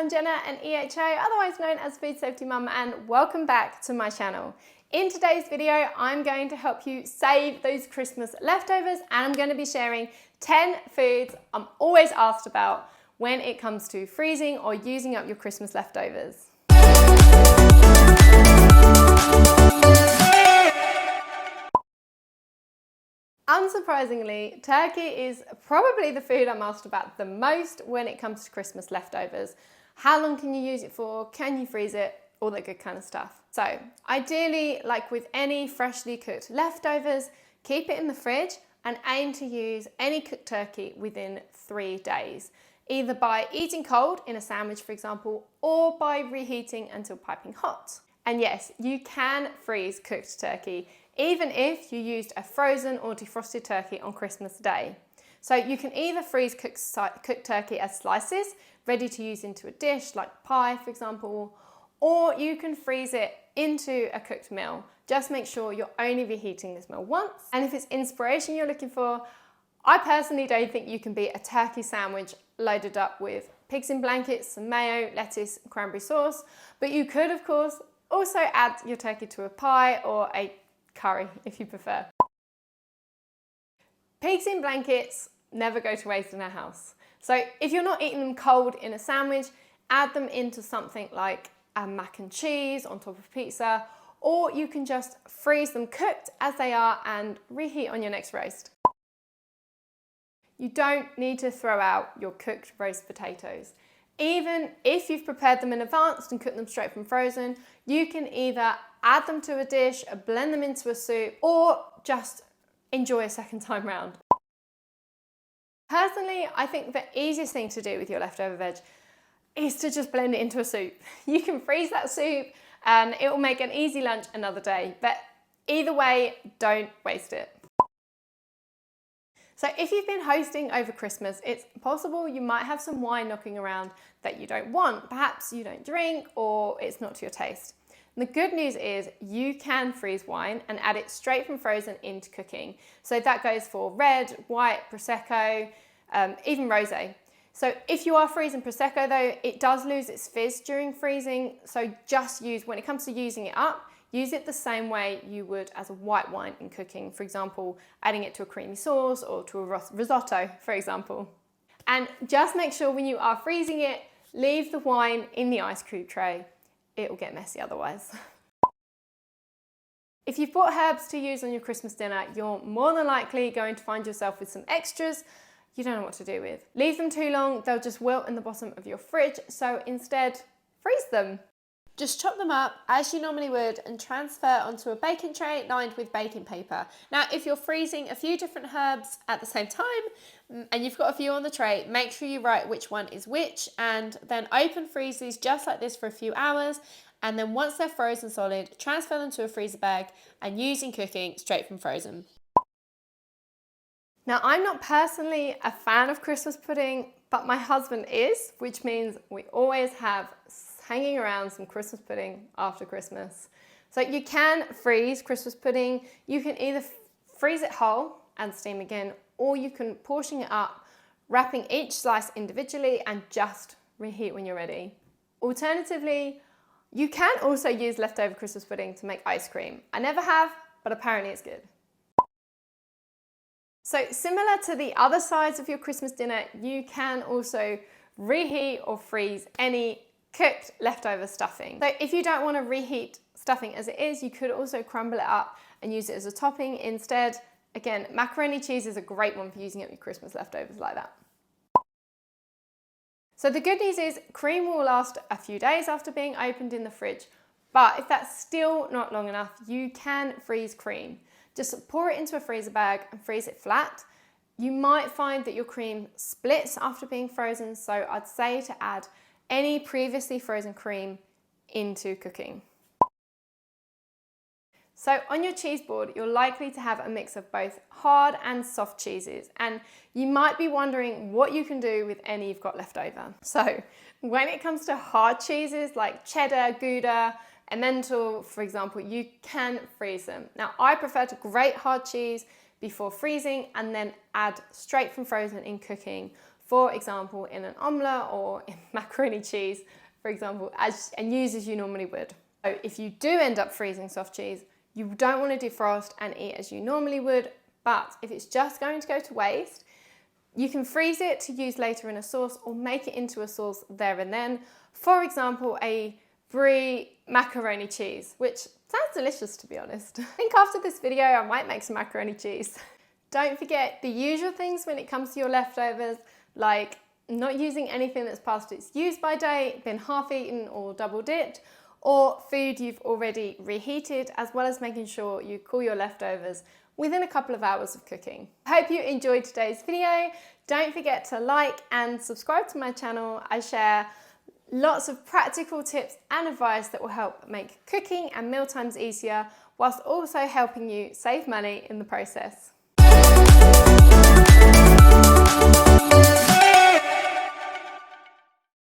I'm Jenna, an EHA, otherwise known as Food Safety Mum, and welcome back to my channel. In today's video, I'm going to help you save those Christmas leftovers, and I'm going to be sharing 10 foods I'm always asked about when it comes to freezing or using up your Christmas leftovers. Unsurprisingly, turkey is probably the food I'm asked about the most when it comes to Christmas leftovers. How long can you use it for? Can you freeze it? All that good kind of stuff. So ideally, like with any freshly cooked leftovers, keep it in the fridge and aim to use any cooked turkey within 3 days, either by eating cold in a sandwich, for example, or by reheating until piping hot. And yes, you can freeze cooked turkey, even if you used a frozen or defrosted turkey on Christmas Day. So you can either freeze cooked turkey as slices, ready to use into a dish like pie, for example, or you can freeze it into a cooked meal. Just make sure you're only reheating this meal once. And if it's inspiration you're looking for, I personally don't think you can beat a turkey sandwich loaded up with pigs in blankets, some mayo, lettuce, and cranberry sauce. But you could, of course, also add your turkey to a pie or a curry if you prefer. Pigs in blankets never go to waste in our house. So if you're not eating them cold in a sandwich, add them into something like a mac and cheese on top of pizza, or you can just freeze them cooked as they are and reheat on your next roast. You don't need to throw out your cooked roast potatoes. Even if you've prepared them in advance and cooked them straight from frozen, you can either add them to a dish, blend them into a soup, or just enjoy a second time round. Personally, I think the easiest thing to do with your leftover veg is to just blend it into a soup. You can freeze that soup and it will make an easy lunch another day, but either way, don't waste it. So if you've been hosting over Christmas, it's possible you might have some wine knocking around that you don't want. Perhaps you don't drink or it's not to your taste. And the good news is you can freeze wine and add it straight from frozen into cooking. So that goes for red, white, Prosecco, even rosé. So if you are freezing Prosecco though, it does lose its fizz during freezing. So just when it comes to using it up, use it the same way you would as a white wine in cooking. For example, adding it to a creamy sauce or to a risotto, for example. And just make sure when you are freezing it, leave the wine in the ice cube tray. It will get messy otherwise. If you've bought herbs to use on your Christmas dinner, you're more than likely going to find yourself with some extras you don't know what to do with. Leave them too long, they'll just wilt in the bottom of your fridge, so instead, freeze them. Just chop them up as you normally would and transfer onto a baking tray lined with baking paper. Now, if you're freezing a few different herbs at the same time and you've got a few on the tray, make sure you write which one is which and then open freeze these just like this for a few hours. And then once they're frozen solid, transfer them to a freezer bag and use in cooking straight from frozen. Now, I'm not personally a fan of Christmas pudding, but my husband is, which means we always have hanging around some Christmas pudding after Christmas. So you can freeze Christmas pudding. You can either freeze it whole and steam again, or you can portion it up, wrapping each slice individually and just reheat when you're ready. Alternatively, you can also use leftover Christmas pudding to make ice cream. I never have, but apparently it's good. So similar to the other sides of your Christmas dinner, you can also reheat or freeze any cooked leftover stuffing. So if you don't want to reheat stuffing as it is, you could also crumble it up and use it as a topping instead. Again, macaroni cheese is a great one for using up your Christmas leftovers like that. So the good news is cream will last a few days after being opened in the fridge, but if that's still not long enough, you can freeze cream. Just pour it into a freezer bag and freeze it flat. You might find that your cream splits after being frozen, so I'd say to add any previously frozen cream into cooking. So on your cheese board, you're likely to have a mix of both hard and soft cheeses, and you might be wondering what you can do with any you've got left over. So when it comes to hard cheeses like cheddar, Gouda, Emmental, for example, you can freeze them. Now, I prefer to grate hard cheese before freezing and then add straight from frozen in cooking for example, in an omelette or in macaroni cheese, for example, and use as you normally would. So if you do end up freezing soft cheese, you don't want to defrost and eat as you normally would, but if it's just going to go to waste, you can freeze it to use later in a sauce or make it into a sauce there and then. For example, a brie macaroni cheese, which sounds delicious to be honest. I think after this video I might make some macaroni cheese. Don't forget the usual things when it comes to your leftovers, like not using anything that's past its use by date, been half eaten or double dipped, or food you've already reheated, as well as making sure you cool your leftovers within a couple of hours of cooking. I hope you enjoyed today's video. Don't forget to like and subscribe to my channel. I share lots of practical tips and advice that will help make cooking and meal times easier, whilst also helping you save money in the process.